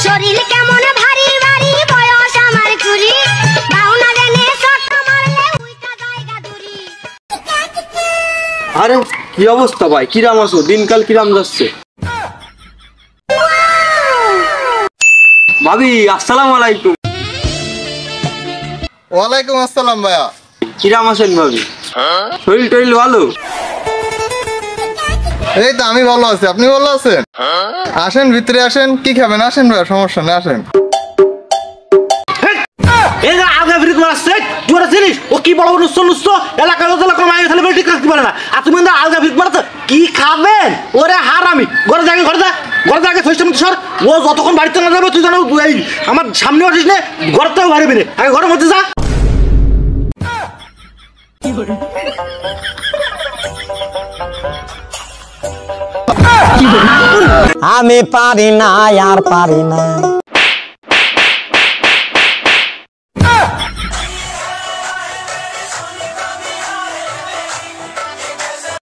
শরীর কেমন ভারী ভারী বয়স আমার কুড়ি বাউনা দেনে শট মারলে উইটা জায়গা দূরি। আরে কি অবস্থা ভাই, কিরাম আছো? দিনকাল কিরাম যাচ্ছে? ভাবি আসসালামু আলাইকুম। ওয়ালাইকুম আসসালাম ভাইয়া। কিরাম আছেন ভাবি? শরীর টরিল ভালো? এই তো আমি ভালো আছি, আপনি ভালো আছেন? আসেন ভিতরে আসেন, কি খাবেন? আসেন ভাইয়া, সমস্যা নেই, আসেন। কি খাবেন? ওরে হারামি, ঘরে যাকে ঘরে যা, ঘরে যাকে সর। ও যতক্ষণ বাড়িতে না যাবে তুই জানো আমার সামনে আসিস না, ঘর থেকে বাড়ি না, আগে ঘরের মধ্যে যা। আমি পারি না আর পারি না।